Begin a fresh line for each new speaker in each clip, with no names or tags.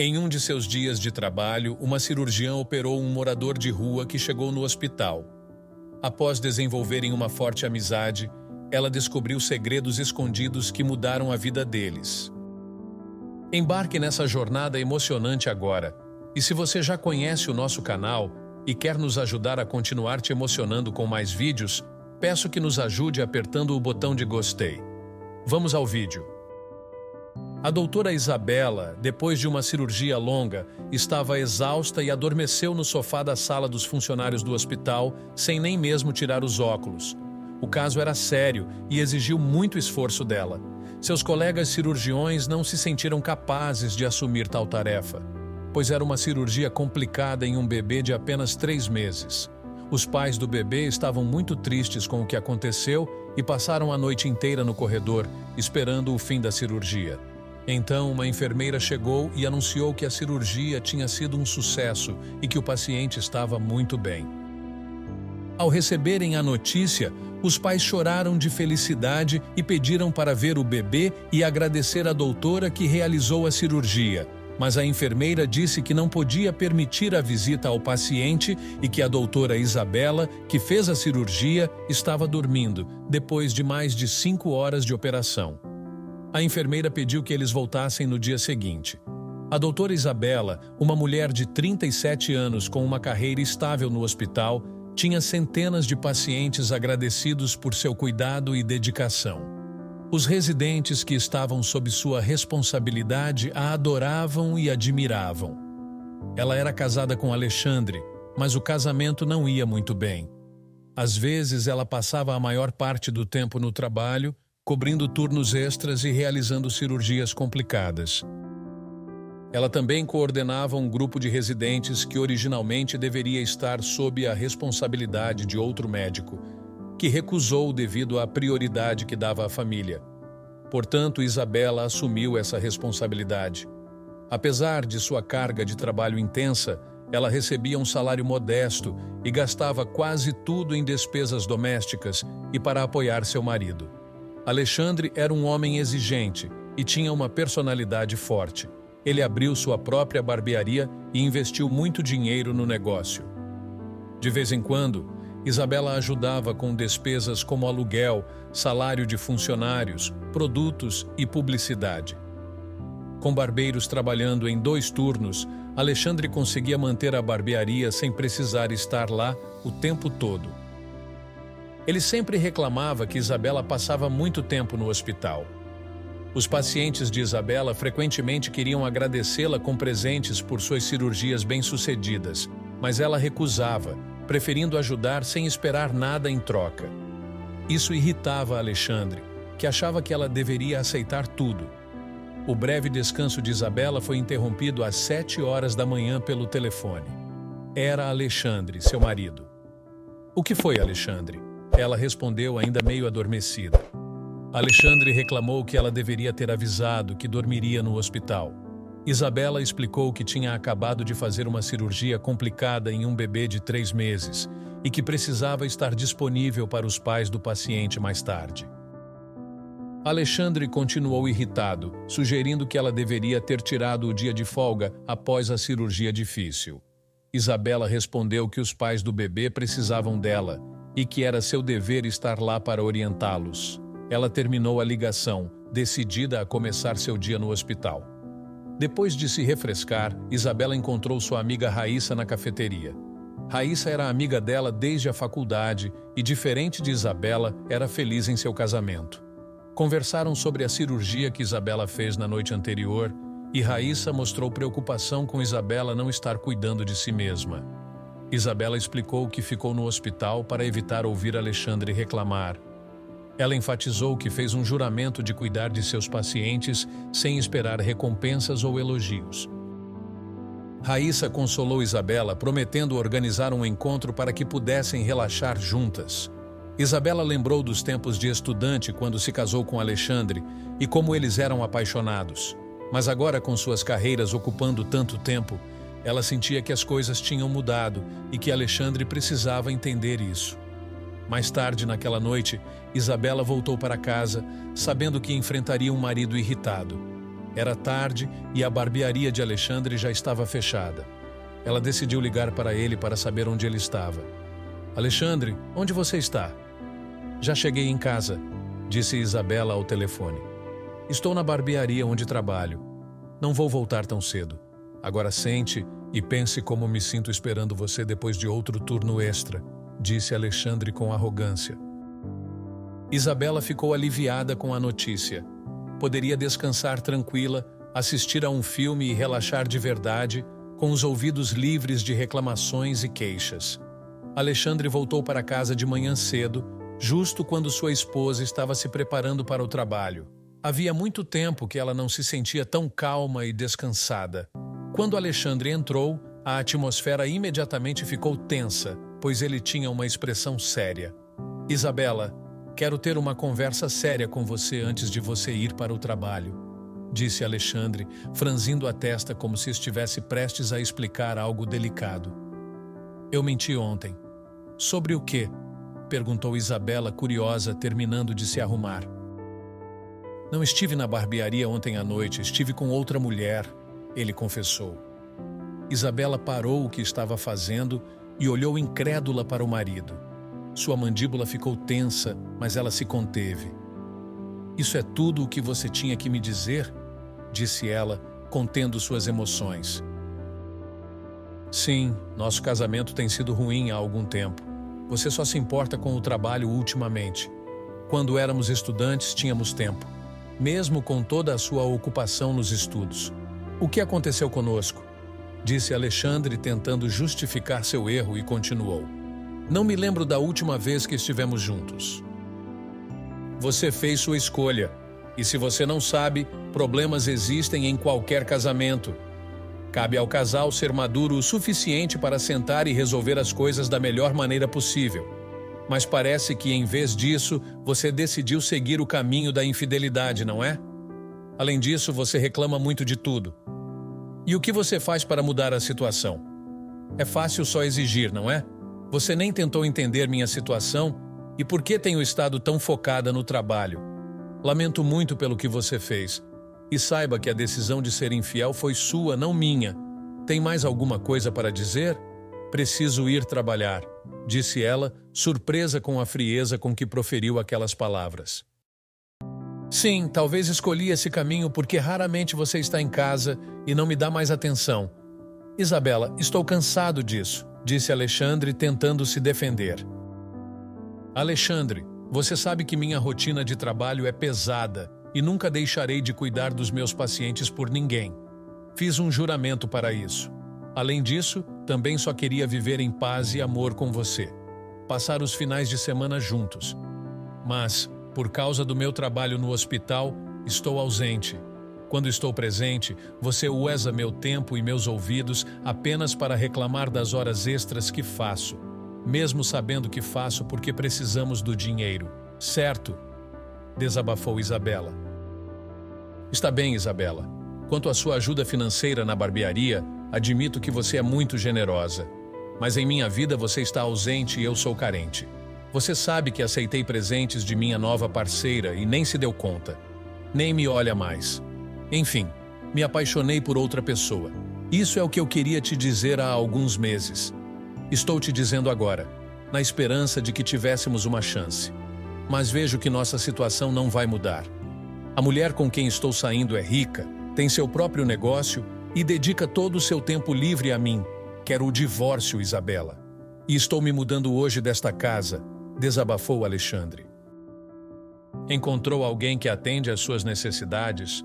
Em um de seus dias de trabalho, uma cirurgiã operou um morador de rua que chegou no hospital. Após desenvolverem uma forte amizade, ela descobriu segredos escondidos que mudaram a vida deles. Embarque nessa jornada emocionante agora. E se você já conhece o nosso canal e quer nos ajudar a continuar te emocionando com mais vídeos, peço que nos ajude apertando o botão de gostei. Vamos ao vídeo. A doutora Isabela, depois de uma cirurgia longa, estava exausta e adormeceu no sofá da sala dos funcionários do hospital, sem nem mesmo tirar os óculos. O caso era sério e exigiu muito esforço dela. Seus colegas cirurgiões não se sentiram capazes de assumir tal tarefa, pois era uma cirurgia complicada em um bebê de apenas 3 meses. Os pais do bebê estavam muito tristes com o que aconteceu e passaram a noite inteira no corredor, esperando o fim da cirurgia. Então, uma enfermeira chegou e anunciou que a cirurgia tinha sido um sucesso e que o paciente estava muito bem. Ao receberem a notícia, os pais choraram de felicidade e pediram para ver o bebê e agradecer à doutora que realizou a cirurgia. Mas a enfermeira disse que não podia permitir a visita ao paciente e que a doutora Isabela, que fez a cirurgia, estava dormindo, depois de mais de 5 horas de operação. A enfermeira pediu que eles voltassem no dia seguinte. A doutora Isabela, uma mulher de 37 anos com uma carreira estável no hospital, tinha centenas de pacientes agradecidos por seu cuidado e dedicação. Os residentes que estavam sob sua responsabilidade a adoravam e admiravam. Ela era casada com Alexandre, mas o casamento não ia muito bem. Às vezes ela passava a maior parte do tempo no trabalho, cobrindo turnos extras e realizando cirurgias complicadas. Ela também coordenava um grupo de residentes que originalmente deveria estar sob a responsabilidade de outro médico, que recusou devido à prioridade que dava à família. Portanto, Isabela assumiu essa responsabilidade. Apesar de sua carga de trabalho intensa, ela recebia um salário modesto e gastava quase tudo em despesas domésticas e para apoiar seu marido. Alexandre era um homem exigente e tinha uma personalidade forte. Ele abriu sua própria barbearia e investiu muito dinheiro no negócio. De vez em quando, Isabela ajudava com despesas como aluguel, salário de funcionários, produtos e publicidade. Com barbeiros trabalhando em 2 turnos, Alexandre conseguia manter a barbearia sem precisar estar lá o tempo todo. Ele sempre reclamava que Isabela passava muito tempo no hospital. Os pacientes de Isabela frequentemente queriam agradecê-la com presentes por suas cirurgias bem-sucedidas, mas ela recusava, preferindo ajudar sem esperar nada em troca. Isso irritava Alexandre, que achava que ela deveria aceitar tudo. O breve descanso de Isabela foi interrompido às 7 horas da manhã pelo telefone. Era Alexandre, seu marido. "O que foi, Alexandre?" Ela respondeu ainda meio adormecida. Alexandre reclamou que ela deveria ter avisado que dormiria no hospital. Isabela explicou que tinha acabado de fazer uma cirurgia complicada em um bebê de 3 meses e que precisava estar disponível para os pais do paciente mais tarde. Alexandre continuou irritado, sugerindo que ela deveria ter tirado o dia de folga após a cirurgia difícil. Isabela respondeu que os pais do bebê precisavam dela e que era seu dever estar lá para orientá-los. Ela terminou a ligação, decidida a começar seu dia no hospital. Depois de se refrescar, Isabela encontrou sua amiga Raíssa na cafeteria. Raíssa era amiga dela desde a faculdade e, diferente de Isabela, era feliz em seu casamento. Conversaram sobre a cirurgia que Isabela fez na noite anterior e Raíssa mostrou preocupação com Isabela não estar cuidando de si mesma. Isabela explicou que ficou no hospital para evitar ouvir Alexandre reclamar. Ela enfatizou que fez um juramento de cuidar de seus pacientes sem esperar recompensas ou elogios. Raíssa consolou Isabela, prometendo organizar um encontro para que pudessem relaxar juntas. Isabela lembrou dos tempos de estudante quando se casou com Alexandre e como eles eram apaixonados. Mas agora, com suas carreiras ocupando tanto tempo, ela sentia que as coisas tinham mudado e que Alexandre precisava entender isso. Mais tarde naquela noite, Isabela voltou para casa, sabendo que enfrentaria um marido irritado. Era tarde e a barbearia de Alexandre já estava fechada. Ela decidiu ligar para ele para saber onde ele estava. Alexandre, onde você está? Já cheguei em casa, disse Isabela ao telefone. Estou na barbearia onde trabalho. Não vou voltar tão cedo. Agora sente e pense como me sinto esperando você depois de outro turno extra, disse Alexandre com arrogância. Isabela ficou aliviada com a notícia. Poderia descansar tranquila, assistir a um filme e relaxar de verdade, com os ouvidos livres de reclamações e queixas. Alexandre voltou para casa de manhã cedo, justo quando sua esposa estava se preparando para o trabalho. Havia muito tempo que ela não se sentia tão calma e descansada. Quando Alexandre entrou, a atmosfera imediatamente ficou tensa, pois ele tinha uma expressão séria. Isabela, quero ter uma conversa séria com você antes de você ir para o trabalho, disse Alexandre, franzindo a testa como se estivesse prestes a explicar algo delicado. Eu menti ontem. Sobre o quê? Perguntou Isabela, curiosa, terminando de se arrumar. Não estive na barbearia ontem à noite, estive com outra mulher, ele confessou. Isabela parou o que estava fazendo e olhou incrédula para o marido. Sua mandíbula ficou tensa, mas ela se conteve. Isso é tudo o que você tinha que me dizer? Disse ela, contendo suas emoções. Sim, nosso casamento tem sido ruim há algum tempo. Você só se importa com o trabalho ultimamente. Quando éramos estudantes, tínhamos tempo, mesmo com toda a sua ocupação nos estudos. O que aconteceu conosco? Disse Alexandre, tentando justificar seu erro, e continuou. Não me lembro da última vez que estivemos juntos. Você fez sua escolha, e se você não sabe, problemas existem em qualquer casamento. Cabe ao casal ser maduro o suficiente para sentar e resolver as coisas da melhor maneira possível. Mas parece que, em vez disso, você decidiu seguir o caminho da infidelidade, não é? Além disso, você reclama muito de tudo. E o que você faz para mudar a situação? É fácil só exigir, não é? Você nem tentou entender minha situação e por que tenho estado tão focada no trabalho. Lamento muito pelo que você fez. E saiba que a decisão de ser infiel foi sua, não minha. Tem mais alguma coisa para dizer? Preciso ir trabalhar, disse ela, surpresa com a frieza com que proferiu aquelas palavras. Sim, talvez escolhi esse caminho porque raramente você está em casa e não me dá mais atenção. Isabela, estou cansado disso, disse Alexandre, tentando se defender. Alexandre, você sabe que minha rotina de trabalho é pesada e nunca deixarei de cuidar dos meus pacientes por ninguém. Fiz um juramento para isso. Além disso, também só queria viver em paz e amor com você. Passar os finais de semana juntos. Mas, por causa do meu trabalho no hospital, estou ausente. Quando estou presente, você usa meu tempo e meus ouvidos apenas para reclamar das horas extras que faço, mesmo sabendo que faço porque precisamos do dinheiro, certo? Desabafou Isabela. Está bem, Isabela. Quanto à sua ajuda financeira na barbearia, admito que você é muito generosa. Mas em minha vida você está ausente e eu sou carente. Você sabe que aceitei presentes de minha nova parceira e nem se deu conta. Nem me olha mais. Enfim, me apaixonei por outra pessoa. Isso é o que eu queria te dizer há alguns meses. Estou te dizendo agora, na esperança de que tivéssemos uma chance. Mas vejo que nossa situação não vai mudar. A mulher com quem estou saindo é rica, tem seu próprio negócio e dedica todo o seu tempo livre a mim. Quero o divórcio, Isabela. E estou me mudando hoje desta casa, desabafou Alexandre. Encontrou alguém que atende às suas necessidades?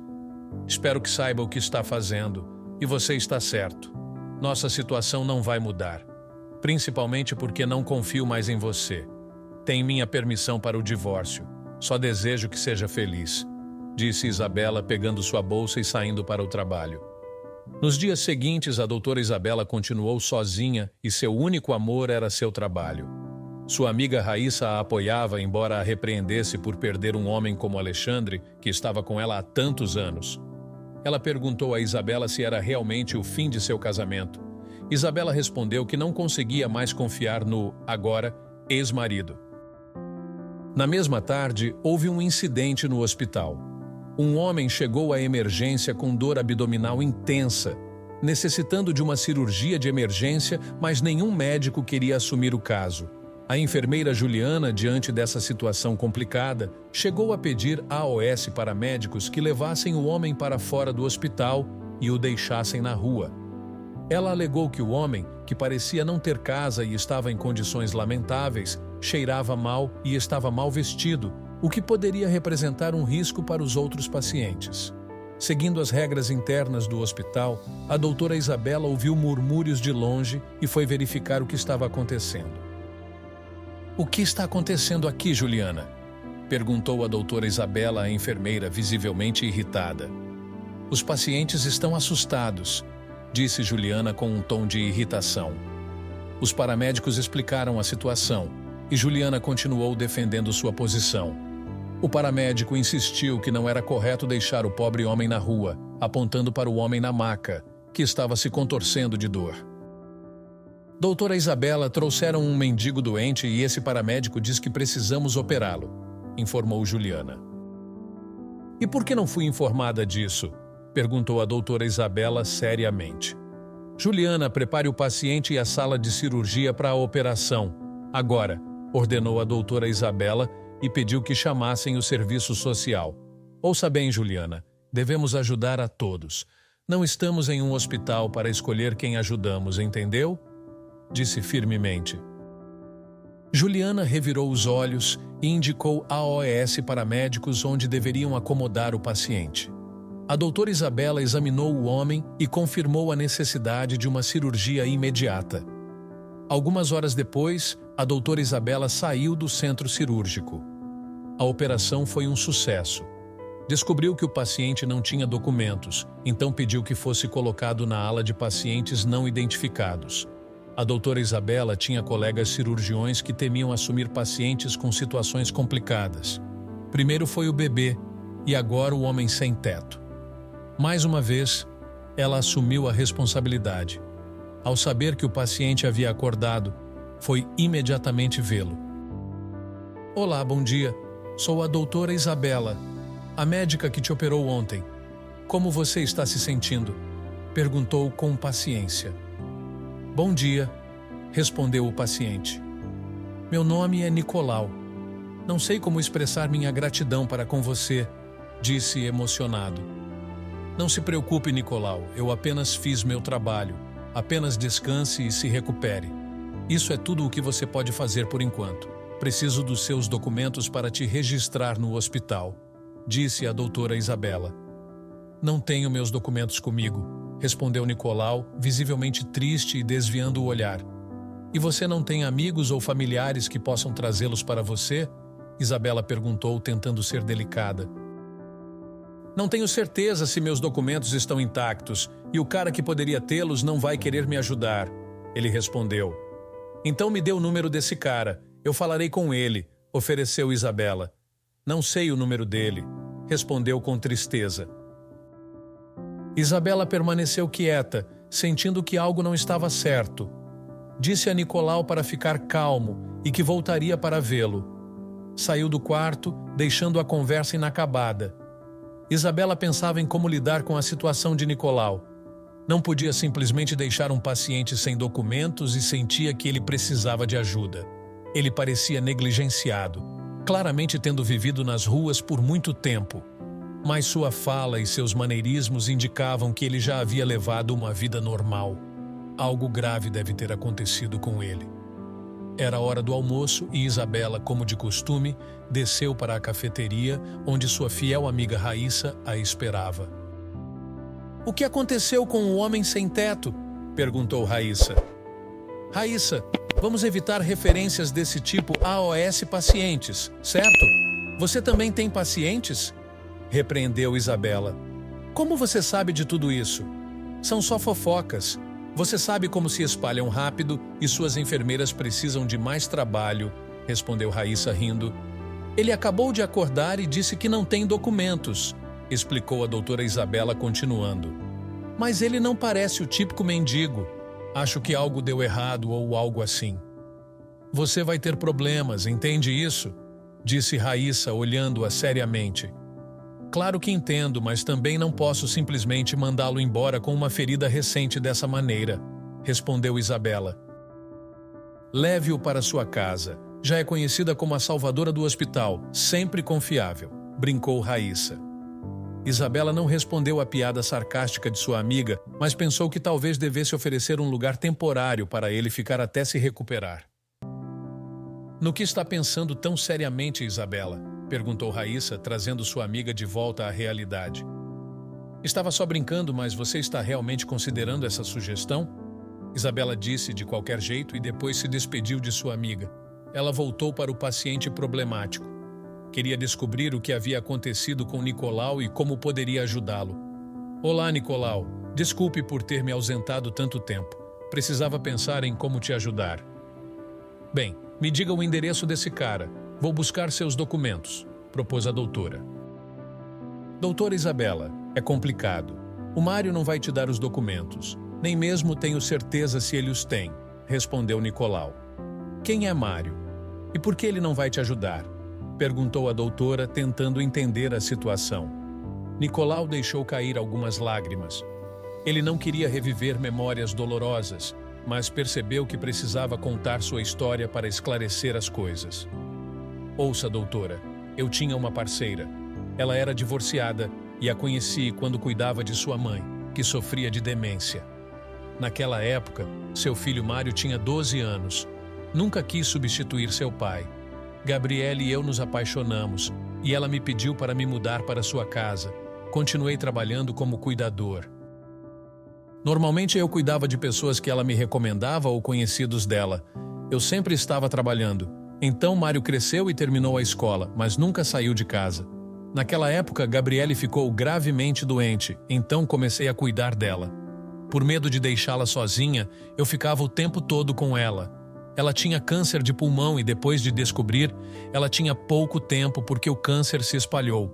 Espero que saiba o que está fazendo, e você está certo. Nossa situação não vai mudar, principalmente porque não confio mais em você. Tem minha permissão para o divórcio. Só desejo que seja feliz, disse Isabela, pegando sua bolsa e saindo para o trabalho. Nos dias seguintes, a doutora Isabela continuou sozinha e seu único amor era seu trabalho. Sua amiga Raíssa a apoiava, embora a repreendesse por perder um homem como Alexandre, que estava com ela há tantos anos. Ela perguntou a Isabela se era realmente o fim de seu casamento. Isabela respondeu que não conseguia mais confiar no, agora, ex-marido. Na mesma tarde, houve um incidente no hospital. Um homem chegou à emergência com dor abdominal intensa, necessitando de uma cirurgia de emergência, mas nenhum médico queria assumir o caso. A enfermeira Juliana, diante dessa situação complicada, chegou a pedir AOS paramédicos que levassem o homem para fora do hospital e o deixassem na rua. Ela alegou que o homem, que parecia não ter casa e estava em condições lamentáveis, cheirava mal e estava mal vestido, o que poderia representar um risco para os outros pacientes. Seguindo as regras internas do hospital, a doutora Isabela ouviu murmúrios de longe e foi verificar o que estava acontecendo. "O que está acontecendo aqui, Juliana?" perguntou a doutora Isabela à enfermeira, visivelmente irritada. "Os pacientes estão assustados", disse Juliana com um tom de irritação. Os paramédicos explicaram a situação e Juliana continuou defendendo sua posição. O paramédico insistiu que não era correto deixar o pobre homem na rua, apontando para o homem na maca, que estava se contorcendo de dor. "Doutora Isabela, trouxeram um mendigo doente e esse paramédico diz que precisamos operá-lo", informou Juliana. "E por que não fui informada disso?" perguntou a doutora Isabela seriamente. "Juliana, prepare o paciente e a sala de cirurgia para a operação. Agora", ordenou a doutora Isabela e pediu que chamassem o serviço social. "Ouça bem, Juliana, devemos ajudar a todos. Não estamos em um hospital para escolher quem ajudamos, entendeu?" disse firmemente. Juliana revirou os olhos e indicou AOS paramédicos onde deveriam acomodar o paciente. A doutora Isabela examinou o homem e confirmou a necessidade de uma cirurgia imediata. Algumas horas depois, a doutora Isabela saiu do centro cirúrgico. A operação foi um sucesso. Descobriu que o paciente não tinha documentos, então pediu que fosse colocado na ala de pacientes não identificados. A doutora Isabela tinha colegas cirurgiões que temiam assumir pacientes com situações complicadas. Primeiro foi o bebê e agora o homem sem teto. Mais uma vez, ela assumiu a responsabilidade. Ao saber que o paciente havia acordado, foi imediatamente vê-lo. "Olá, bom dia. Sou a doutora Isabela, a médica que te operou ontem. Como você está se sentindo?" perguntou com paciência. "Bom dia", respondeu o paciente. "Meu nome é Nicolau. Não sei como expressar minha gratidão para com você", disse emocionado. "Não se preocupe, Nicolau, eu apenas fiz meu trabalho. Apenas descanse e se recupere. Isso é tudo o que você pode fazer por enquanto. Preciso dos seus documentos para te registrar no hospital", disse a doutora Isabela. "Não tenho meus documentos comigo", respondeu Nicolau, visivelmente triste e desviando o olhar. "E você não tem amigos ou familiares que possam trazê-los para você?" Isabela perguntou, tentando ser delicada. "Não tenho certeza se meus documentos estão intactos e o cara que poderia tê-los não vai querer me ajudar", ele respondeu. "Então me dê o número desse cara. Eu falarei com ele", ofereceu Isabela. "Não sei o número dele", respondeu com tristeza. Isabela permaneceu quieta, sentindo que algo não estava certo. Disse a Nicolau para ficar calmo e que voltaria para vê-lo. Saiu do quarto, deixando a conversa inacabada. Isabela pensava em como lidar com a situação de Nicolau. Não podia simplesmente deixar um paciente sem documentos e sentia que ele precisava de ajuda. Ele parecia negligenciado, claramente tendo vivido nas ruas por muito tempo. Mas sua fala e seus maneirismos indicavam que ele já havia levado uma vida normal. Algo grave deve ter acontecido com ele. Era hora do almoço e Isabela, como de costume, desceu para a cafeteria, onde sua fiel amiga Raíssa a esperava. "O que aconteceu com o homem sem teto?" perguntou Raíssa. "Raíssa, vamos evitar referências desse tipo a AOS pacientes, certo? Você também tem pacientes?" repreendeu Isabela. "Como você sabe de tudo isso? São só fofocas. Você sabe como se espalham rápido e suas enfermeiras precisam de mais trabalho", respondeu Raíssa rindo. "Ele acabou de acordar e disse que não tem documentos", explicou a doutora Isabela continuando. "Mas ele não parece o típico mendigo. Acho que algo deu errado ou algo assim." "Você vai ter problemas, entende isso?" disse Raíssa, olhando-a seriamente. Claro que entendo, mas também não posso simplesmente mandá-lo embora com uma ferida recente dessa maneira, respondeu Isabela. Leve-o para sua casa. Já é conhecida como a salvadora do hospital, sempre confiável, brincou Raíssa. Isabela não respondeu à piada sarcástica de sua amiga, mas pensou que talvez devesse oferecer um lugar temporário para ele ficar até se recuperar. No que está pensando tão seriamente, Isabela? Perguntou Raíssa, trazendo sua amiga de volta à realidade. Estava só brincando, mas você está realmente considerando essa sugestão? Isabela disse de qualquer jeito e depois se despediu de sua amiga. Ela voltou para o paciente problemático. Queria descobrir o que havia acontecido com Nicolau e como poderia ajudá-lo. Olá, Nicolau. Desculpe por ter me ausentado tanto tempo. Precisava pensar em como te ajudar. Bem, me diga o endereço desse cara. Vou buscar seus documentos, propôs a doutora. Doutora Isabela, é complicado. O Mário não vai te dar os documentos. Nem mesmo tenho certeza se ele os tem, respondeu Nicolau. Quem é Mário? E por que ele não vai te ajudar? Perguntou a doutora, tentando entender a situação. Nicolau deixou cair algumas lágrimas. Ele não queria reviver memórias dolorosas, mas percebeu que precisava contar sua história para esclarecer as coisas. Ouça, doutora, eu tinha uma parceira. Ela era divorciada e a conheci quando cuidava de sua mãe, que sofria de demência. Naquela época, seu filho Mário tinha 12 anos. Nunca quis substituir seu pai. Gabriele e eu nos apaixonamos, e ela me pediu para me mudar para sua casa. Continuei trabalhando como cuidador. Normalmente eu cuidava de pessoas que ela me recomendava ou conhecidos dela. Eu sempre estava trabalhando. Então Mário cresceu e terminou a escola, mas nunca saiu de casa. Naquela época, Gabriele ficou gravemente doente, então comecei a cuidar dela. Por medo de deixá-la sozinha, eu ficava o tempo todo com ela. Ela tinha câncer de pulmão e depois de descobrir, ela tinha pouco tempo porque o câncer se espalhou.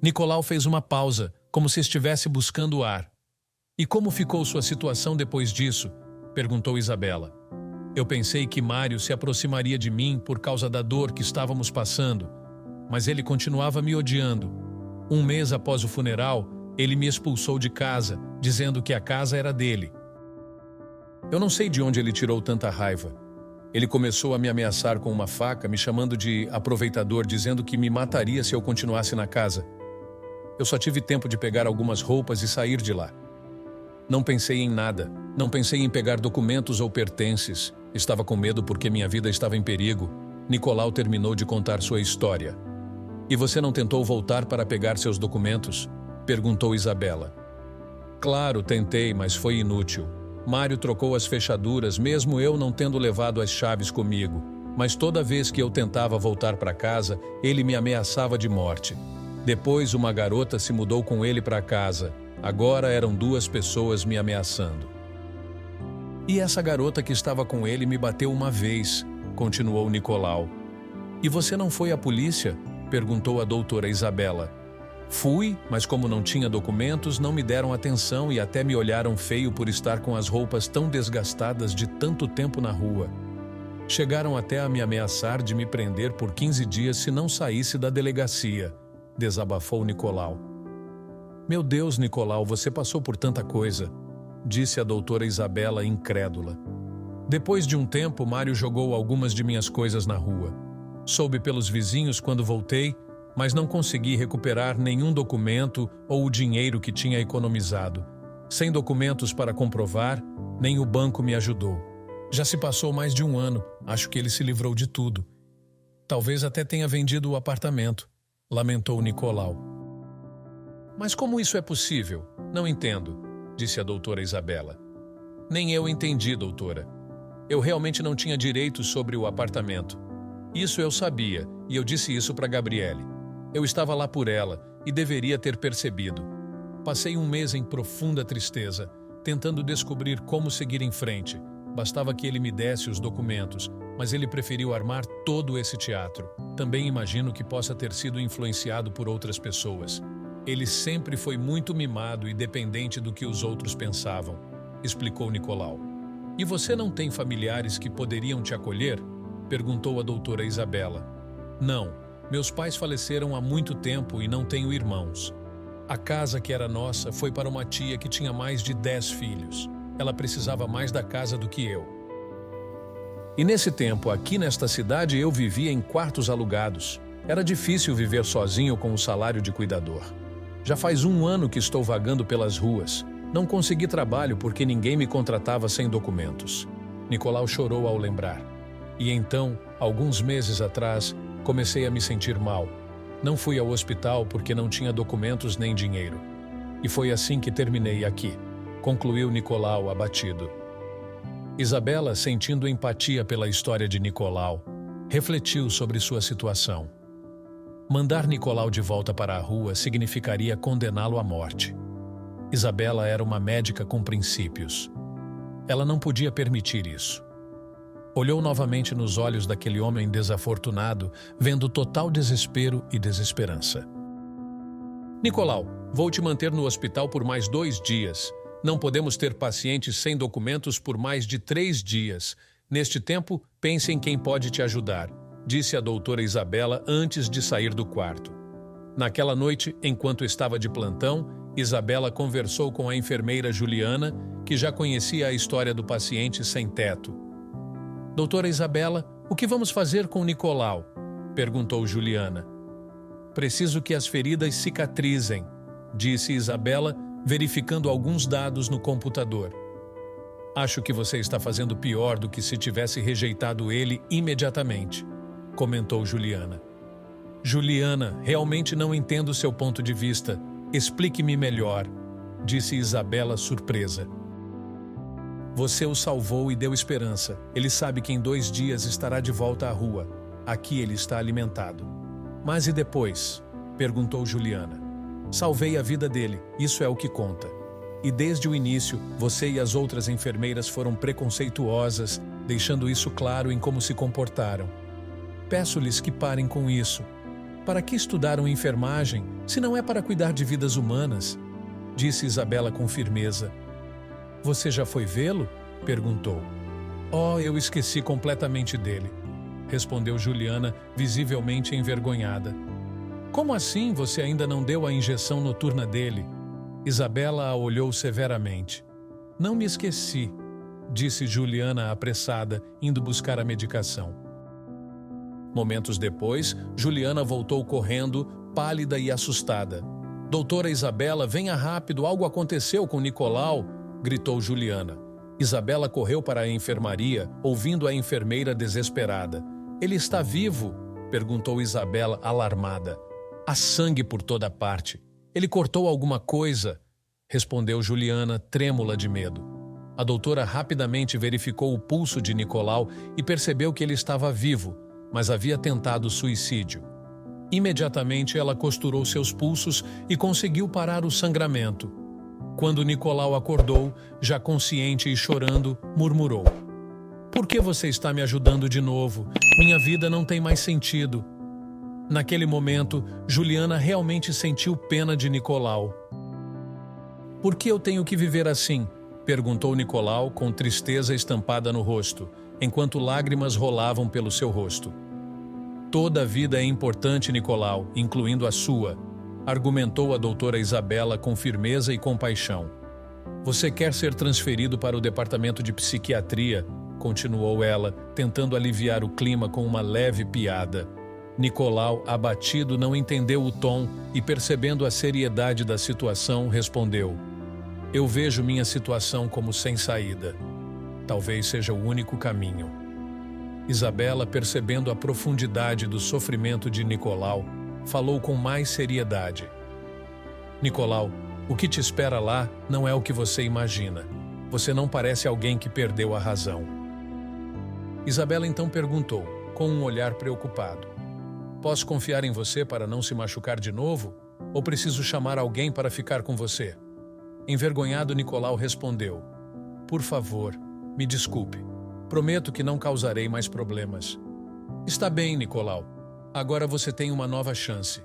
Nicolau fez uma pausa, como se estivesse buscando ar. E como ficou sua situação depois disso? Perguntou Isabela. Eu pensei que Mário se aproximaria de mim por causa da dor que estávamos passando, mas ele continuava me odiando. Um mês após o funeral, ele me expulsou de casa, dizendo que a casa era dele. Eu não sei de onde ele tirou tanta raiva. Ele começou a me ameaçar com uma faca, me chamando de aproveitador, dizendo que me mataria se eu continuasse na casa. Eu só tive tempo de pegar algumas roupas e sair de lá. Não pensei em nada. Não pensei em pegar documentos ou pertences. Estava com medo porque minha vida estava em perigo. Nicolau terminou de contar sua história. E você não tentou voltar para pegar seus documentos? Perguntou Isabela. Claro, tentei, mas foi inútil. Mário trocou as fechaduras, mesmo eu não tendo levado as chaves comigo. Mas toda vez que eu tentava voltar para casa, ele me ameaçava de morte. Depois, uma garota se mudou com ele para casa. Agora eram 2 pessoas me ameaçando. E essa garota que estava com ele me bateu uma vez, continuou Nicolau. E você não foi à polícia? Perguntou a doutora Isabela. Fui, mas como não tinha documentos, não me deram atenção e até me olharam feio por estar com as roupas tão desgastadas de tanto tempo na rua. Chegaram até a me ameaçar de me prender por 15 dias se não saísse da delegacia, desabafou Nicolau. Meu Deus, Nicolau, você passou por tanta coisa, disse a doutora Isabela incrédula. Depois de um tempo, Mário jogou algumas de minhas coisas na rua. Soube pelos vizinhos quando voltei, mas não consegui recuperar nenhum documento ou o dinheiro que tinha economizado. Sem documentos para comprovar, nem o banco me ajudou. Já se passou mais de 1 ano, acho que ele se livrou de tudo. Talvez até tenha vendido o apartamento, lamentou Nicolau. Mas como isso é possível? Não entendo, disse a doutora Isabela. Nem eu entendi, doutora. Eu realmente não tinha direitos sobre o apartamento. Isso eu sabia, e eu disse isso para Gabriele. Eu estava lá por ela e deveria ter percebido. Passei 1 mês em profunda tristeza, tentando descobrir como seguir em frente. Bastava que ele me desse os documentos, mas ele preferiu armar todo esse teatro. Também imagino que possa ter sido influenciado por outras pessoas. Ele sempre foi muito mimado e dependente do que os outros pensavam, explicou Nicolau. E você não tem familiares que poderiam te acolher? Perguntou a doutora Isabela. Não, Meus pais faleceram há muito tempo e não tenho irmãos. A casa que era nossa foi para uma tia que tinha mais de 10 filhos. Ela precisava mais da casa do que eu. E nesse tempo, aqui nesta cidade, eu vivia em quartos alugados. Era difícil viver sozinho com o salário de cuidador. Já faz 1 ano que estou vagando pelas ruas. Não consegui trabalho porque ninguém me contratava sem documentos. Nicolau chorou ao lembrar. E então, alguns meses atrás, comecei a me sentir mal. Não fui ao hospital porque não tinha documentos nem dinheiro. E foi assim que terminei aqui, concluiu Nicolau abatido. Isabela, sentindo empatia pela história de Nicolau, refletiu sobre sua situação. Mandar Nicolau de volta para a rua significaria condená-lo à morte. Isabela era uma médica com princípios. Ela não podia permitir isso. Olhou novamente nos olhos daquele homem desafortunado, vendo total desespero e desesperança. Nicolau, vou te manter no hospital por mais 2 dias. Não podemos ter pacientes sem documentos por mais de 3 dias. Neste tempo, pense em quem pode te ajudar, disse a doutora Isabela antes de sair do quarto. Naquela noite, enquanto estava de plantão, Isabela conversou com a enfermeira Juliana, que já conhecia a história do paciente sem teto. Doutora Isabela, o que vamos fazer com Nicolau? Perguntou Juliana. Preciso que as feridas cicatrizem, disse Isabela, verificando alguns dados no computador. Acho que você está fazendo pior do que se tivesse rejeitado ele imediatamente, comentou Juliana. Juliana, realmente não entendo seu ponto de vista. Explique-me melhor, disse Isabela surpresa. Você o salvou e deu esperança. Ele sabe que em 2 dias estará de volta à rua. Aqui ele está alimentado. Mas e depois? Perguntou Juliana. Salvei a vida dele, isso é o que conta. E desde o início, você e as outras enfermeiras foram preconceituosas, deixando isso claro em como se comportaram. Peço-lhes que parem com isso. Para que estudaram enfermagem, se não é para cuidar de vidas humanas? Disse Isabela com firmeza. Você já foi vê-lo? Perguntou. Oh, eu esqueci completamente dele, respondeu Juliana, visivelmente envergonhada. Como assim você ainda não deu a injeção noturna dele? Isabela a olhou severamente. Não me esqueci, disse Juliana apressada, indo buscar a medicação. Momentos depois, Juliana voltou correndo, pálida e assustada. Doutora Isabela, venha rápido, algo aconteceu com Nicolau, gritou Juliana. Isabela correu para a enfermaria, ouvindo a enfermeira desesperada. Ele está vivo? Perguntou Isabela, alarmada. Há sangue por toda parte. Ele cortou alguma coisa? Respondeu Juliana, trêmula de medo. A doutora rapidamente verificou o pulso de Nicolau e percebeu que ele estava vivo, mas havia tentado suicídio. Imediatamente ela costurou seus pulsos e conseguiu parar o sangramento. Quando Nicolau acordou, já consciente e chorando, murmurou. Por que você está me ajudando de novo? Minha vida não tem mais sentido. Naquele momento, Juliana realmente sentiu pena de Nicolau. Por que eu tenho que viver assim? Perguntou Nicolau com tristeza estampada no rosto, enquanto lágrimas rolavam pelo seu rosto. Toda vida é importante, Nicolau, incluindo a sua, argumentou a doutora Isabela com firmeza e compaixão. Você quer ser transferido para o departamento de psiquiatria, continuou ela, tentando aliviar o clima com uma leve piada. Nicolau, abatido, não entendeu o tom e, percebendo a seriedade da situação, respondeu: Eu vejo minha situação como sem saída. Talvez seja o único caminho. Isabela, percebendo a profundidade do sofrimento de Nicolau, falou com mais seriedade. Nicolau, o que te espera lá não é o que você imagina. Você não parece alguém que perdeu a razão. Isabela então perguntou, com um olhar preocupado. Posso confiar em você para não se machucar de novo? Ou preciso chamar alguém para ficar com você? Envergonhado, Nicolau respondeu. Por favor, me desculpe. Prometo que não causarei mais problemas. Está bem, Nicolau. Agora você tem uma nova chance.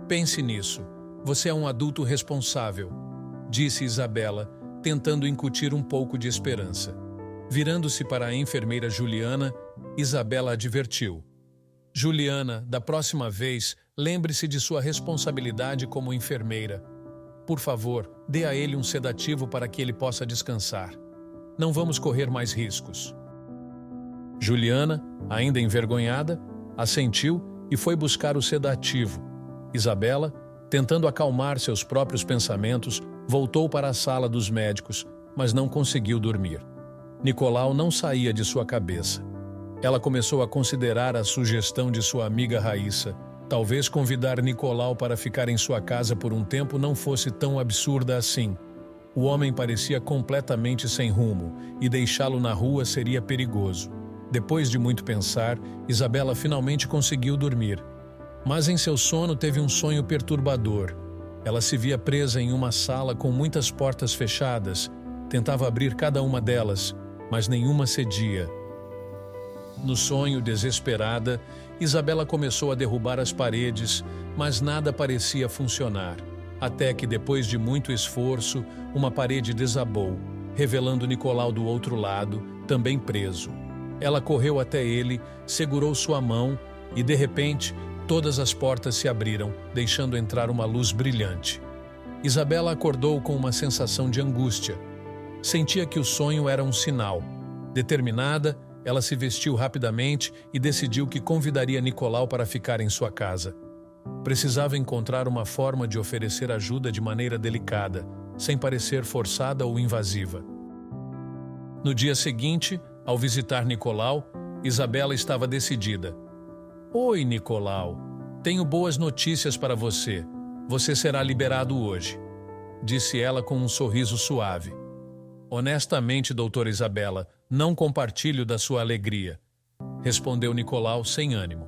Pense nisso. Você é um adulto responsável, disse Isabela, tentando incutir um pouco de esperança. Virando-se para a enfermeira Juliana, Isabela advertiu. Juliana, da próxima vez, lembre-se de sua responsabilidade como enfermeira. Por favor, dê a ele um sedativo para que ele possa descansar. Não vamos correr mais riscos. Juliana, ainda envergonhada, assentiu e foi buscar o sedativo. Isabela, tentando acalmar seus próprios pensamentos, voltou para a sala dos médicos, mas não conseguiu dormir. Nicolau não saía de sua cabeça. Ela começou a considerar a sugestão de sua amiga Raíssa. Talvez convidar Nicolau para ficar em sua casa por um tempo não fosse tão absurda assim. O homem parecia completamente sem rumo, e deixá-lo na rua seria perigoso. Depois de muito pensar, Isabela finalmente conseguiu dormir. Mas em seu sono teve um sonho perturbador. Ela se via presa em uma sala com muitas portas fechadas. Tentava abrir cada uma delas, mas nenhuma cedia. No sonho, desesperada, Isabela começou a derrubar as paredes, mas nada parecia funcionar. Até que, depois de muito esforço, uma parede desabou, revelando Nicolau do outro lado, também preso. Ela correu até ele, segurou sua mão e, de repente, todas as portas se abriram, deixando entrar uma luz brilhante. Isabela acordou com uma sensação de angústia. Sentia que o sonho era um sinal. Determinada, ela se vestiu rapidamente e decidiu que convidaria Nicolau para ficar em sua casa. Precisava encontrar uma forma de oferecer ajuda de maneira delicada, sem parecer forçada ou invasiva. No dia seguinte, ao visitar Nicolau, Isabela estava decidida. "Oi, Nicolau. Tenho boas notícias para você. Você será liberado hoje", disse ela com um sorriso suave. "Honestamente, doutora Isabela, não compartilho da sua alegria", respondeu Nicolau sem ânimo.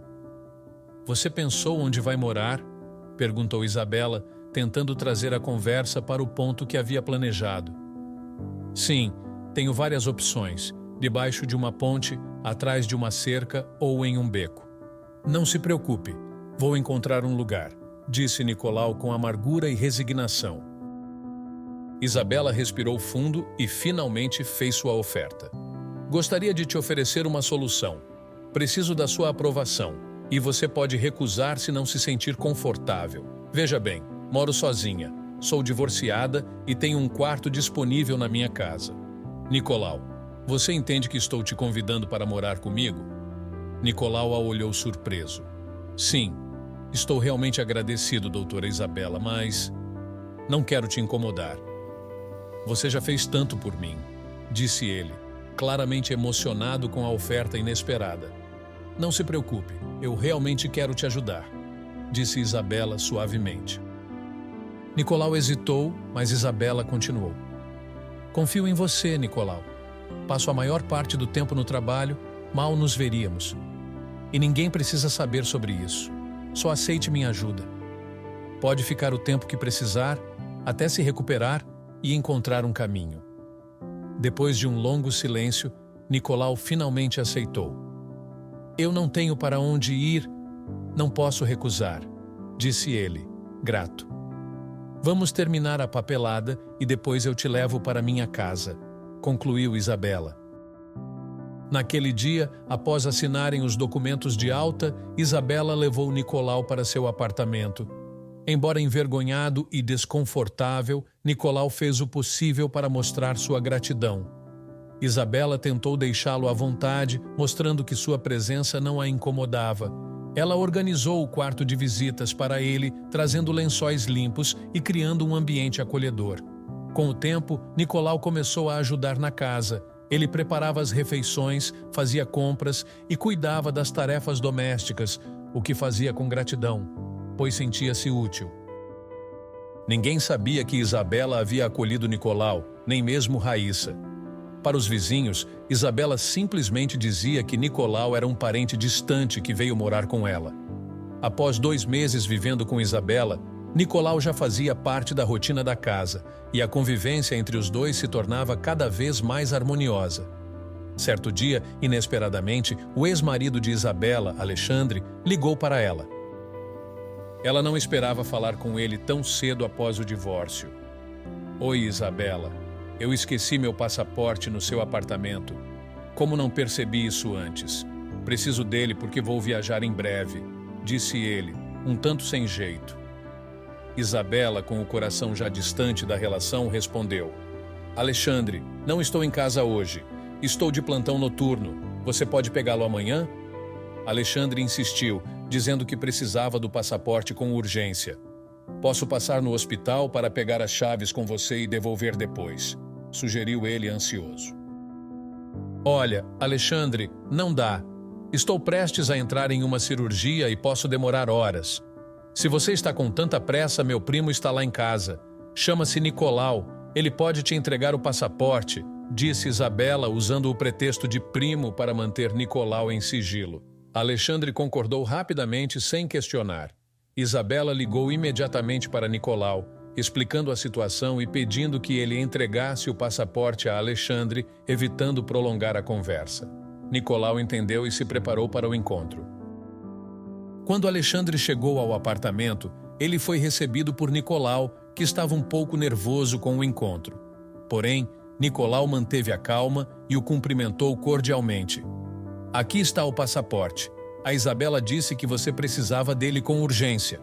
"Você pensou onde vai morar?", perguntou Isabela, tentando trazer a conversa para o ponto que havia planejado. "Sim, tenho várias opções, debaixo de uma ponte, atrás de uma cerca ou em um beco." "Não se preocupe, vou encontrar um lugar", disse Nicolau com amargura e resignação. Isabela respirou fundo e finalmente fez sua oferta. "Gostaria de te oferecer uma solução. Preciso da sua aprovação, e você pode recusar se não se sentir confortável. Veja bem, moro sozinha, sou divorciada e tenho um quarto disponível na minha casa. Nicolau, você entende que estou te convidando para morar comigo?" Nicolau a olhou surpreso. "Sim, estou realmente agradecido, doutora Isabela, mas não quero te incomodar." "Você já fez tanto por mim", disse ele, claramente emocionado com a oferta inesperada. "Não se preocupe, eu realmente quero te ajudar", disse Isabela suavemente. Nicolau hesitou, mas Isabela continuou. "Confio em você, Nicolau. Passo a maior parte do tempo no trabalho, mal nos veríamos. E ninguém precisa saber sobre isso. Só aceite minha ajuda. Pode ficar o tempo que precisar, até se recuperar e encontrar um caminho." Depois de um longo silêncio, Nicolau finalmente aceitou. "Eu não tenho para onde ir, não posso recusar", disse ele, grato. "Vamos terminar a papelada e depois eu te levo para minha casa", concluiu Isabela. Naquele dia, após assinarem os documentos de alta, Isabela levou Nicolau para seu apartamento. Embora envergonhado e desconfortável, Nicolau fez o possível para mostrar sua gratidão. Isabela tentou deixá-lo à vontade, mostrando que sua presença não a incomodava. Ela organizou o quarto de visitas para ele, trazendo lençóis limpos e criando um ambiente acolhedor. Com o tempo, Nicolau começou a ajudar na casa. Ele preparava as refeições, fazia compras e cuidava das tarefas domésticas, o que fazia com gratidão, pois sentia-se útil. Ninguém sabia que Isabela havia acolhido Nicolau, nem mesmo Raíssa. Para os vizinhos, Isabela simplesmente dizia que Nicolau era um parente distante que veio morar com ela. Após 2 meses vivendo com Isabela, Nicolau já fazia parte da rotina da casa, e a convivência entre os dois se tornava cada vez mais harmoniosa. Certo dia, inesperadamente, o ex-marido de Isabela, Alexandre, ligou para ela. Ela não esperava falar com ele tão cedo após o divórcio. "Oi, Isabela. Eu esqueci meu passaporte no seu apartamento. Como não percebi isso antes?", Preciso dele porque vou viajar em breve, disse ele, um tanto sem jeito. Isabela, com o coração já distante da relação, respondeu: Alexandre, não estou em casa hoje. Estou de plantão noturno. Você pode pegá-lo amanhã? Alexandre insistiu, dizendo que precisava do passaporte com urgência. Posso passar no hospital para pegar as chaves com você e devolver depois, sugeriu ele ansioso. Olha, Alexandre, não dá. Estou prestes a entrar em uma cirurgia e posso demorar horas. Se você está com tanta pressa, meu primo está lá em casa. Chama-se Nicolau. Ele pode te entregar o passaporte, disse Isabela, usando o pretexto de primo para manter Nicolau em sigilo. Alexandre concordou rapidamente, sem questionar. Isabela ligou imediatamente para Nicolau, explicando a situação e pedindo que ele entregasse o passaporte a Alexandre, evitando prolongar a conversa. Nicolau entendeu e se preparou para o encontro. Quando Alexandre chegou ao apartamento, ele foi recebido por Nicolau, que estava um pouco nervoso com o encontro. Porém, Nicolau manteve a calma e o cumprimentou cordialmente. Aqui está o passaporte. A Isabela disse que você precisava dele com urgência,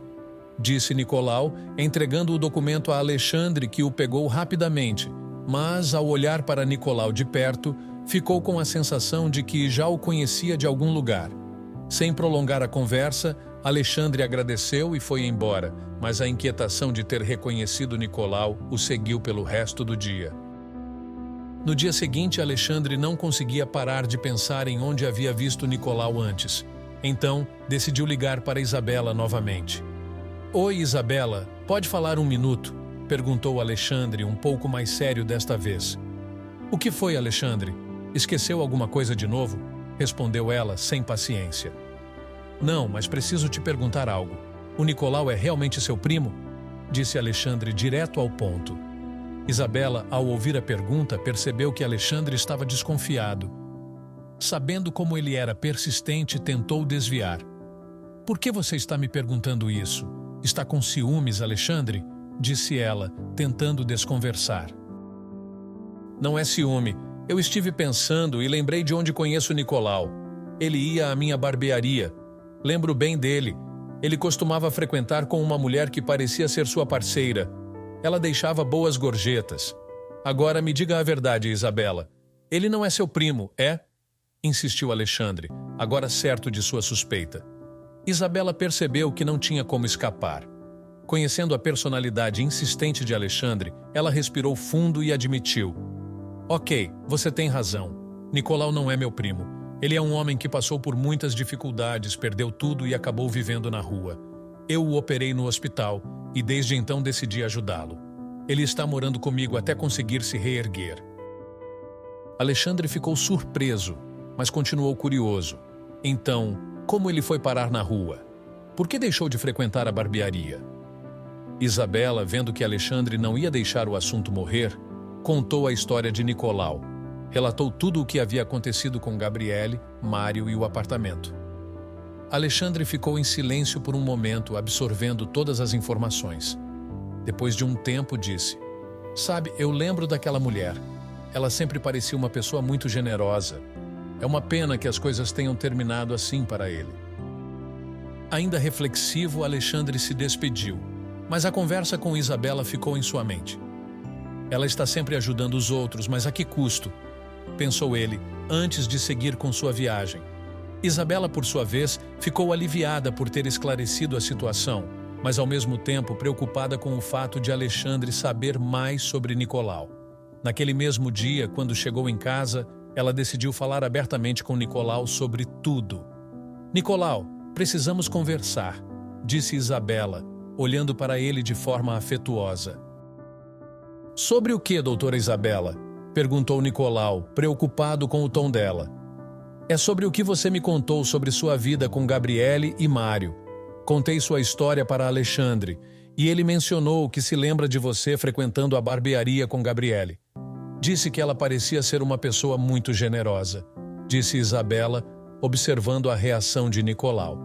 disse Nicolau, entregando o documento a Alexandre, que o pegou rapidamente, mas, ao olhar para Nicolau de perto, ficou com a sensação de que já o conhecia de algum lugar. Sem prolongar a conversa, Alexandre agradeceu e foi embora, mas a inquietação de ter reconhecido Nicolau o seguiu pelo resto do dia. No dia seguinte, Alexandre não conseguia parar de pensar em onde havia visto Nicolau antes. Então, decidiu ligar para Isabela novamente. Oi, Isabela, pode falar um minuto? Perguntou Alexandre, um pouco mais sério desta vez. O que foi, Alexandre? Esqueceu alguma coisa de novo? Respondeu ela, sem paciência. Não, mas preciso te perguntar algo. O Nicolau é realmente seu primo? Disse Alexandre direto ao ponto. Isabela, ao ouvir a pergunta, percebeu que Alexandre estava desconfiado. Sabendo como ele era persistente, tentou desviar. Por que você está me perguntando isso? Está com ciúmes, Alexandre? Disse ela, tentando desconversar. Não é ciúme. Eu estive pensando e lembrei de onde conheço Nicolau. Ele ia à minha barbearia. Lembro bem dele. Ele costumava frequentar com uma mulher que parecia ser sua parceira. Ela deixava boas gorjetas. Agora me diga a verdade, Isabela. Ele não é seu primo, é? Insistiu Alexandre, agora certo de sua suspeita. Isabela percebeu que não tinha como escapar. Conhecendo a personalidade insistente de Alexandre, ela respirou fundo e admitiu. Ok, você tem razão. Nicolau não é meu primo. Ele é um homem que passou por muitas dificuldades, perdeu tudo e acabou vivendo na rua. Eu o operei no hospital e desde então decidi ajudá-lo. Ele está morando comigo até conseguir se reerguer. Alexandre ficou surpreso, mas continuou curioso. Então, como ele foi parar na rua? Por que deixou de frequentar a barbearia? Isabela, vendo que Alexandre não ia deixar o assunto morrer, contou a história de Nicolau. Relatou tudo o que havia acontecido com Gabriele, Mário e o apartamento. Alexandre ficou em silêncio por um momento, absorvendo todas as informações. Depois de um tempo, disse: Sabe, eu lembro daquela mulher. Ela sempre parecia uma pessoa muito generosa. É uma pena que as coisas tenham terminado assim para ele. Ainda reflexivo, Alexandre se despediu, mas a conversa com Isabela ficou em sua mente. Ela está sempre ajudando os outros, mas a que custo? Pensou ele, antes de seguir com sua viagem. Isabela, por sua vez, ficou aliviada por ter esclarecido a situação, mas ao mesmo tempo preocupada com o fato de Alexandre saber mais sobre Nicolau. Naquele mesmo dia, quando chegou em casa, ela decidiu falar abertamente com Nicolau sobre tudo. Nicolau, precisamos conversar, disse Isabela, olhando para ele de forma afetuosa. Sobre o que, doutora Isabela? Perguntou Nicolau, preocupado com o tom dela. É sobre o que você me contou sobre sua vida com Gabriele e Mário. Contei sua história para Alexandre, e ele mencionou que se lembra de você frequentando a barbearia com Gabriele. Disse que ela parecia ser uma pessoa muito generosa, disse Isabela, observando a reação de Nicolau.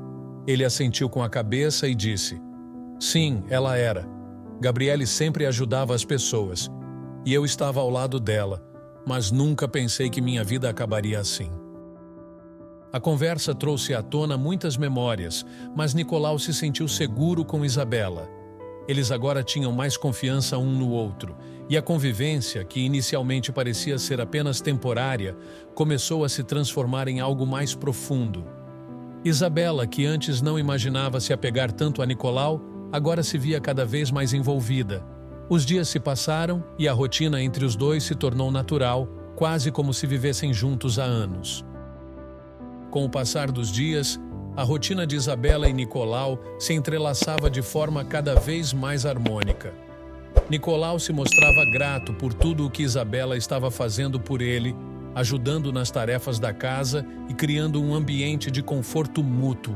Ele assentiu com a cabeça e disse: Sim, ela era. Gabriele sempre ajudava as pessoas, e eu estava ao lado dela, mas nunca pensei que minha vida acabaria assim. A conversa trouxe à tona muitas memórias, mas Nicolau se sentiu seguro com Isabela. Eles agora tinham mais confiança um no outro, e a convivência, que inicialmente parecia ser apenas temporária, começou a se transformar em algo mais profundo. Isabela, que antes não imaginava se apegar tanto a Nicolau, agora se via cada vez mais envolvida. Os dias se passaram e a rotina entre os dois se tornou natural, quase como se vivessem juntos há anos. Com o passar dos dias, a rotina de Isabela e Nicolau se entrelaçava de forma cada vez mais harmônica. Nicolau se mostrava grato por tudo o que Isabela estava fazendo por ele, ajudando nas tarefas da casa e criando um ambiente de conforto mútuo.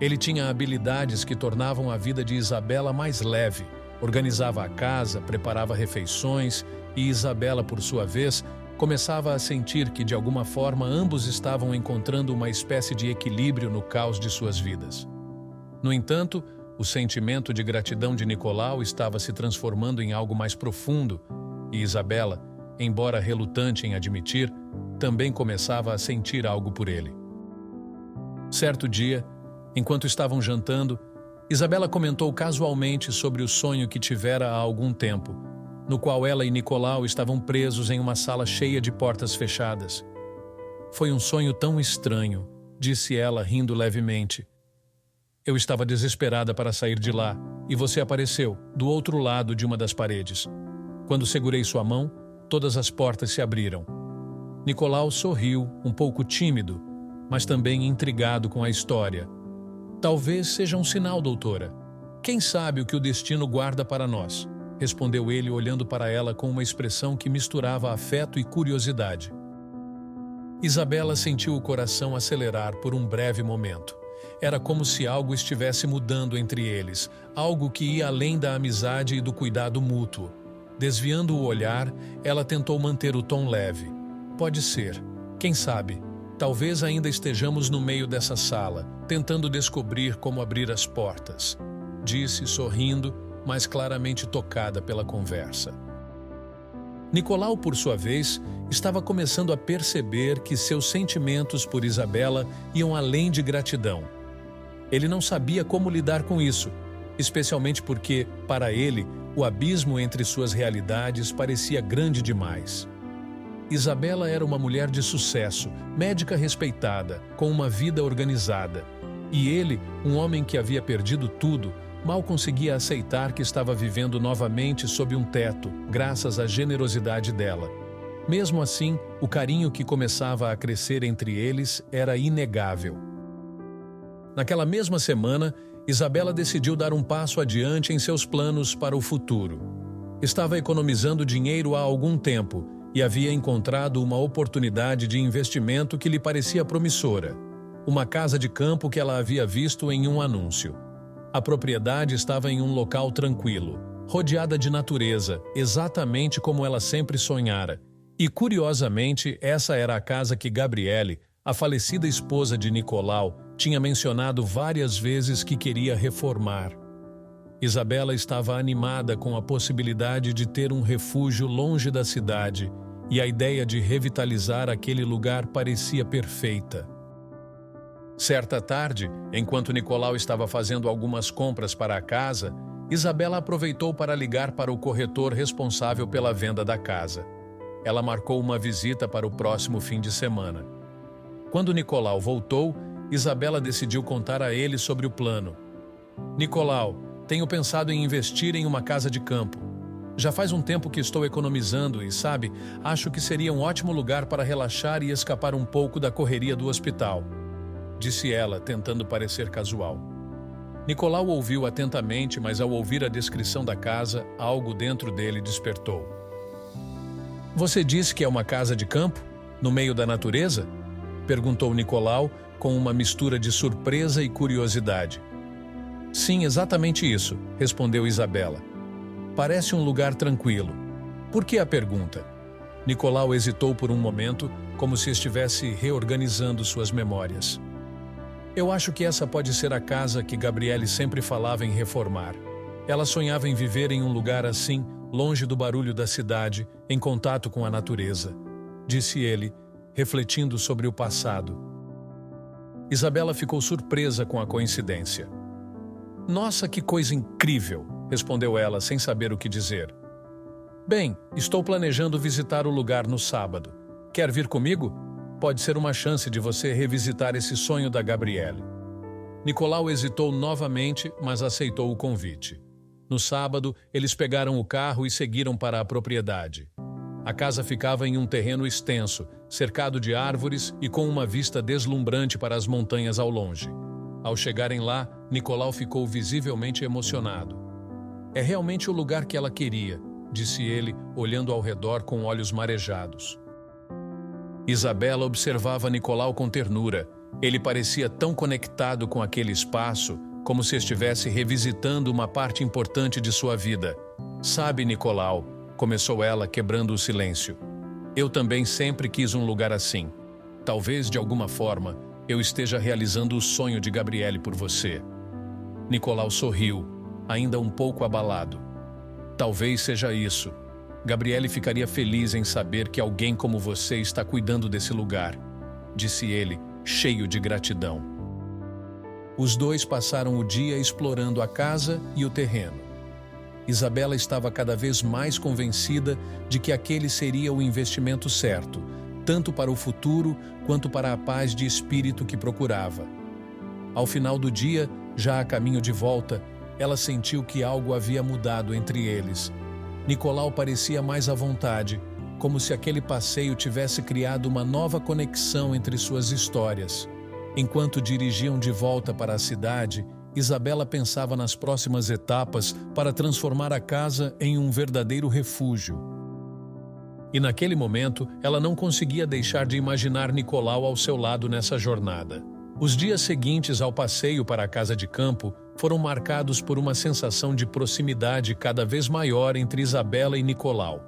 Ele tinha habilidades que tornavam a vida de Isabela mais leve, organizava a casa, preparava refeições e Isabela, por sua vez, começava a sentir que, de alguma forma, ambos estavam encontrando uma espécie de equilíbrio no caos de suas vidas. No entanto, o sentimento de gratidão de Nicolau estava se transformando em algo mais profundo e Isabela, embora relutante em admitir, também começava a sentir algo por ele. Certo dia, enquanto estavam jantando, Isabela comentou casualmente sobre o sonho que tivera há algum tempo, no qual ela e Nicolau estavam presos em uma sala cheia de portas fechadas. Foi um sonho tão estranho, disse ela, rindo levemente. Eu estava desesperada para sair de lá, e você apareceu, do outro lado de uma das paredes. Quando segurei sua mão, todas as portas se abriram. Nicolau sorriu, um pouco tímido, mas também intrigado com a história. Talvez seja um sinal, doutora. Quem sabe o que o destino guarda para nós? Respondeu ele, olhando para ela com uma expressão que misturava afeto e curiosidade. Isabela sentiu o coração acelerar por um breve momento. Era como se algo estivesse mudando entre eles, algo que ia além da amizade e do cuidado mútuo. Desviando o olhar, ela tentou manter o tom leve. Pode ser. Quem sabe? Talvez ainda estejamos no meio dessa sala, tentando descobrir como abrir as portas. Disse, sorrindo, mas claramente tocada pela conversa. Nicolau, por sua vez, estava começando a perceber que seus sentimentos por Isabela iam além de gratidão. Ele não sabia como lidar com isso, especialmente porque, para ele, o abismo entre suas realidades parecia grande demais. Isabela era uma mulher de sucesso, médica respeitada, com uma vida organizada. E ele, um homem que havia perdido tudo, mal conseguia aceitar que estava vivendo novamente sob um teto, graças à generosidade dela. Mesmo assim, o carinho que começava a crescer entre eles era inegável. Naquela mesma semana, Isabela decidiu dar um passo adiante em seus planos para o futuro. Estava economizando dinheiro há algum tempo e havia encontrado uma oportunidade de investimento que lhe parecia promissora. Uma casa de campo que ela havia visto em um anúncio. A propriedade estava em um local tranquilo, rodeada de natureza, exatamente como ela sempre sonhara. E, curiosamente, essa era a casa que Gabriele, a falecida esposa de Nicolau, tinha mencionado várias vezes que queria reformar. Isabela estava animada com a possibilidade de ter um refúgio longe da cidade, e a ideia de revitalizar aquele lugar parecia perfeita. Certa tarde, enquanto Nicolau estava fazendo algumas compras para a casa, Isabela aproveitou para ligar para o corretor responsável pela venda da casa. Ela marcou uma visita para o próximo fim de semana. Quando Nicolau voltou, Isabela decidiu contar a ele sobre o plano. Nicolau, tenho pensado em investir em uma casa de campo. Já faz um tempo que estou economizando e, sabe, acho que seria um ótimo lugar para relaxar e escapar um pouco da correria do hospital. Disse ela, tentando parecer casual. Nicolau ouviu atentamente, mas ao ouvir a descrição da casa, algo dentro dele despertou. Você disse que é uma casa de campo? No meio da natureza? Perguntou Nicolau, com uma mistura de surpresa e curiosidade. Sim, exatamente isso, respondeu Isabela. Parece um lugar tranquilo. Por que a pergunta? Nicolau hesitou por um momento, como se estivesse reorganizando suas memórias. Eu acho que essa pode ser a casa que Gabriele sempre falava em reformar. Ela sonhava em viver em um lugar assim, longe do barulho da cidade, em contato com a natureza. Disse ele, refletindo sobre o passado. Isabela ficou surpresa com a coincidência. "Nossa, que coisa incrível!" respondeu ela, sem saber o que dizer. "Bem, estou planejando visitar o lugar no sábado. Quer vir comigo? Pode ser uma chance de você revisitar esse sonho da Gabriele." Nicolau hesitou novamente, mas aceitou o convite. No sábado, eles pegaram o carro e seguiram para a propriedade. A casa ficava em um terreno extenso, cercado de árvores e com uma vista deslumbrante para as montanhas ao longe. Ao chegarem lá, Nicolau ficou visivelmente emocionado. "É realmente o lugar que ela queria", disse ele, olhando ao redor com olhos marejados. Isabela observava Nicolau com ternura. Ele parecia tão conectado com aquele espaço, como se estivesse revisitando uma parte importante de sua vida. "Sabe, Nicolau", começou ela, quebrando o silêncio, "eu também sempre quis um lugar assim. Talvez, de alguma forma, eu esteja realizando o sonho de Gabriele por você." Nicolau sorriu, ainda um pouco abalado. "Talvez seja isso. Gabriele ficaria feliz em saber que alguém como você está cuidando desse lugar", disse ele, cheio de gratidão. Os dois passaram o dia explorando a casa e o terreno. Isabela estava cada vez mais convencida de que aquele seria o investimento certo, tanto para o futuro quanto para a paz de espírito que procurava. Ao final do dia, já a caminho de volta, ela sentiu que algo havia mudado entre eles. Nicolau parecia mais à vontade, como se aquele passeio tivesse criado uma nova conexão entre suas histórias. Enquanto dirigiam de volta para a cidade, Isabela pensava nas próximas etapas para transformar a casa em um verdadeiro refúgio. E naquele momento, ela não conseguia deixar de imaginar Nicolau ao seu lado nessa jornada. Os dias seguintes ao passeio para a casa de campo foram marcados por uma sensação de proximidade cada vez maior entre Isabela e Nicolau.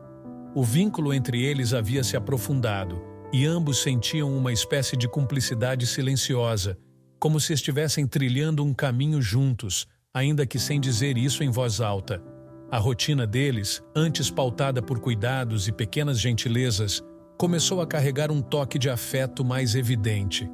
O vínculo entre eles havia se aprofundado, e ambos sentiam uma espécie de cumplicidade silenciosa, como se estivessem trilhando um caminho juntos, ainda que sem dizer isso em voz alta. A rotina deles, antes pautada por cuidados e pequenas gentilezas, começou a carregar um toque de afeto mais evidente.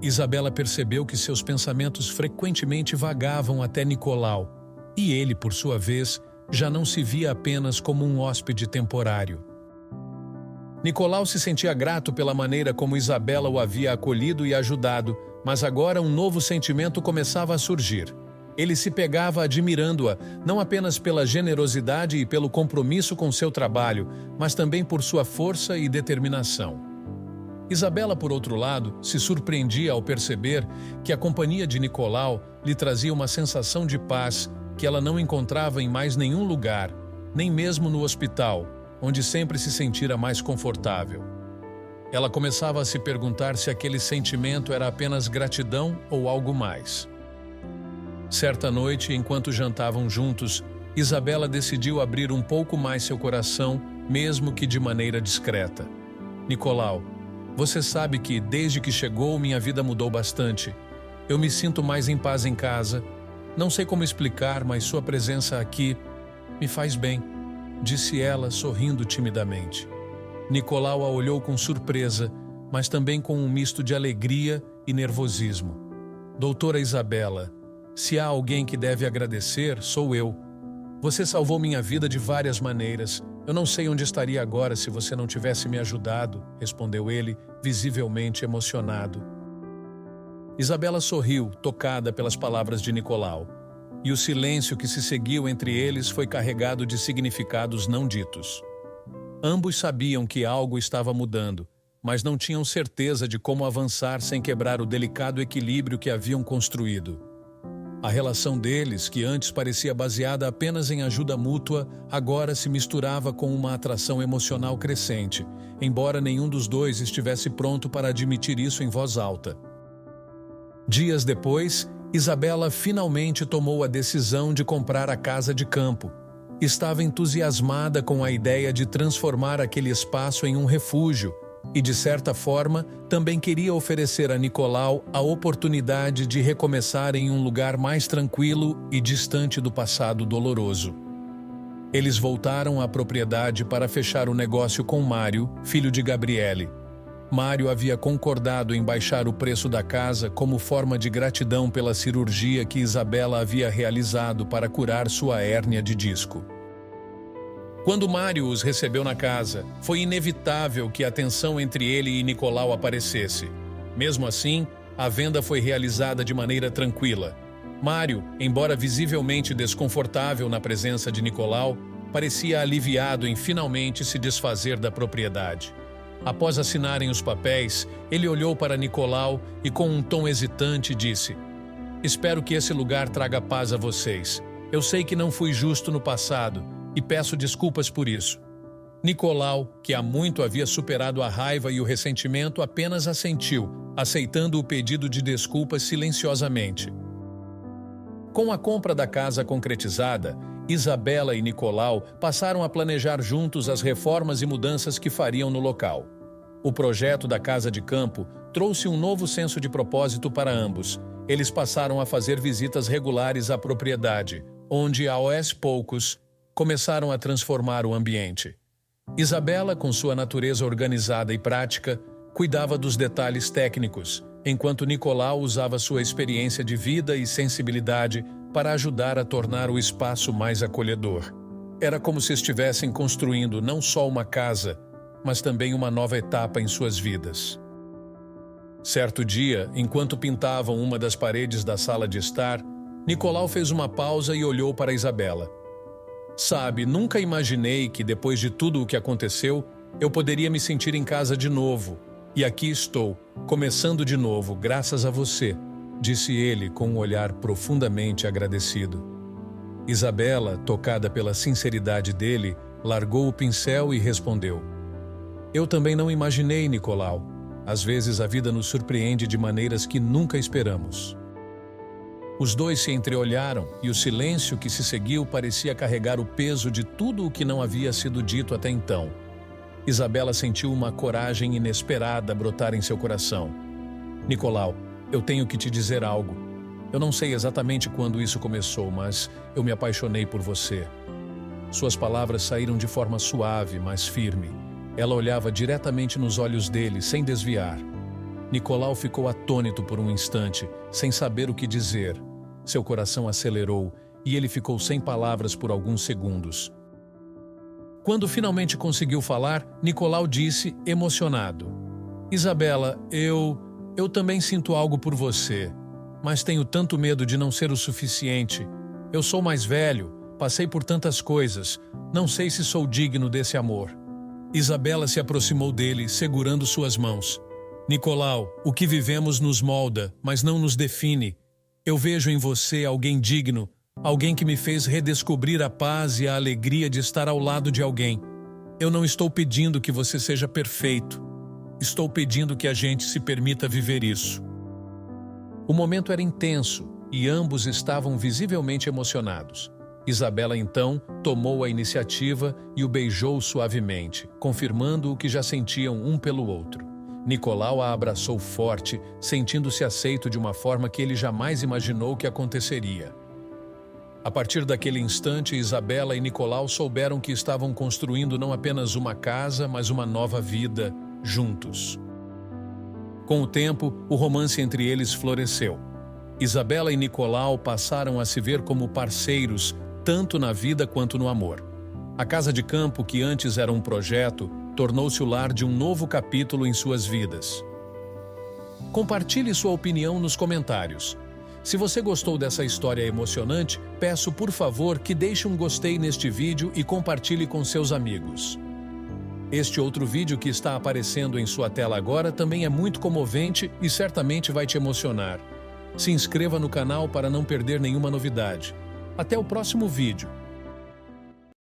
Isabela percebeu que seus pensamentos frequentemente vagavam até Nicolau, e ele, por sua vez, já não se via apenas como um hóspede temporário. Nicolau se sentia grato pela maneira como Isabela o havia acolhido e ajudado, mas agora um novo sentimento começava a surgir. Ele se pegava admirando-a, não apenas pela generosidade e pelo compromisso com seu trabalho, mas também por sua força e determinação. Isabela, por outro lado, se surpreendia ao perceber que a companhia de Nicolau lhe trazia uma sensação de paz que ela não encontrava em mais nenhum lugar, nem mesmo no hospital, onde sempre se sentira mais confortável. Ela começava a se perguntar se aquele sentimento era apenas gratidão ou algo mais. Certa noite, enquanto jantavam juntos, Isabela decidiu abrir um pouco mais seu coração, mesmo que de maneira discreta. "Nicolau, você sabe que, desde que chegou, minha vida mudou bastante. Eu me sinto mais em paz em casa. Não sei como explicar, mas sua presença aqui me faz bem", disse ela, sorrindo timidamente. Nicolau a olhou com surpresa, mas também com um misto de alegria e nervosismo. "Doutora Isabela, se há alguém que deve agradecer, sou eu. Você salvou minha vida de várias maneiras. Eu não sei onde estaria agora se você não tivesse me ajudado", respondeu ele, visivelmente emocionado. Isabela sorriu, tocada pelas palavras de Nicolau, e o silêncio que se seguiu entre eles foi carregado de significados não ditos. Ambos sabiam que algo estava mudando, mas não tinham certeza de como avançar sem quebrar o delicado equilíbrio que haviam construído. A relação deles, que antes parecia baseada apenas em ajuda mútua, agora se misturava com uma atração emocional crescente, embora nenhum dos dois estivesse pronto para admitir isso em voz alta. Dias depois, Isabela finalmente tomou a decisão de comprar a casa de campo. Estava entusiasmada com a ideia de transformar aquele espaço em um refúgio e, de certa forma, também queria oferecer a Nicolau a oportunidade de recomeçar em um lugar mais tranquilo e distante do passado doloroso. Eles voltaram à propriedade para fechar o negócio com Mário, filho de Gabriele. Mário havia concordado em baixar o preço da casa como forma de gratidão pela cirurgia que Isabela havia realizado para curar sua hérnia de disco. Quando Mário os recebeu na casa, foi inevitável que a tensão entre ele e Nicolau aparecesse. Mesmo assim, a venda foi realizada de maneira tranquila. Mário, embora visivelmente desconfortável na presença de Nicolau, parecia aliviado em finalmente se desfazer da propriedade. Após assinarem os papéis, ele olhou para Nicolau e, com um tom hesitante, disse: "Espero que esse lugar traga paz a vocês. Eu sei que não fui justo no passado e peço desculpas por isso." Nicolau, que há muito havia superado a raiva e o ressentimento, apenas assentiu, aceitando o pedido de desculpas silenciosamente. Com a compra da casa concretizada, Isabela e Nicolau passaram a planejar juntos as reformas e mudanças que fariam no local. O projeto da casa de campo trouxe um novo senso de propósito para ambos. Eles passaram a fazer visitas regulares à propriedade, onde, aos poucos, começaram a transformar o ambiente. Isabela, com sua natureza organizada e prática, cuidava dos detalhes técnicos, enquanto Nicolau usava sua experiência de vida e sensibilidade para ajudar a tornar o espaço mais acolhedor. Era como se estivessem construindo não só uma casa, mas também uma nova etapa em suas vidas. Certo dia, enquanto pintavam uma das paredes da sala de estar, Nicolau fez uma pausa e olhou para Isabela. "Sabe, nunca imaginei que, depois de tudo o que aconteceu, eu poderia me sentir em casa de novo. E aqui estou, começando de novo, graças a você", disse ele com um olhar profundamente agradecido. Isabela, tocada pela sinceridade dele, largou o pincel e respondeu: "Eu também não imaginei, Nicolau. Às vezes a vida nos surpreende de maneiras que nunca esperamos." Os dois se entreolharam e o silêncio que se seguiu parecia carregar o peso de tudo o que não havia sido dito até então. Isabela sentiu uma coragem inesperada brotar em seu coração. "Nicolau, eu tenho que te dizer algo. Eu não sei exatamente quando isso começou, mas eu me apaixonei por você." Suas palavras saíram de forma suave, mas firme. Ela olhava diretamente nos olhos dele, sem desviar. Nicolau ficou atônito por um instante, sem saber o que dizer. Seu coração acelerou e ele ficou sem palavras por alguns segundos. Quando finalmente conseguiu falar, Nicolau disse, emocionado: "Isabela, eu também sinto algo por você, mas tenho tanto medo de não ser o suficiente. Eu sou mais velho, passei por tantas coisas, não sei se sou digno desse amor." Isabela se aproximou dele, segurando suas mãos. "Nicolau, o que vivemos nos molda, mas não nos define. Eu vejo em você alguém digno, alguém que me fez redescobrir a paz e a alegria de estar ao lado de alguém. Eu não estou pedindo que você seja perfeito. Estou pedindo que a gente se permita viver isso." O momento era intenso e ambos estavam visivelmente emocionados. Isabela, então, tomou a iniciativa e o beijou suavemente, confirmando o que já sentiam um pelo outro. Nicolau a abraçou forte, sentindo-se aceito de uma forma que ele jamais imaginou que aconteceria. A partir daquele instante, Isabela e Nicolau souberam que estavam construindo não apenas uma casa, mas uma nova vida, juntos. Com o tempo, o romance entre eles floresceu. Isabela e Nicolau passaram a se ver como parceiros, tanto na vida quanto no amor. A casa de campo, que antes era um projeto, tornou-se o lar de um novo capítulo em suas vidas. Compartilhe sua opinião nos comentários. Se você gostou dessa história emocionante, peço por favor que deixe um gostei neste vídeo e compartilhe com seus amigos. Este outro vídeo que está aparecendo em sua tela agora também é muito comovente e certamente vai te emocionar. Se inscreva no canal para não perder nenhuma novidade. Até o próximo vídeo.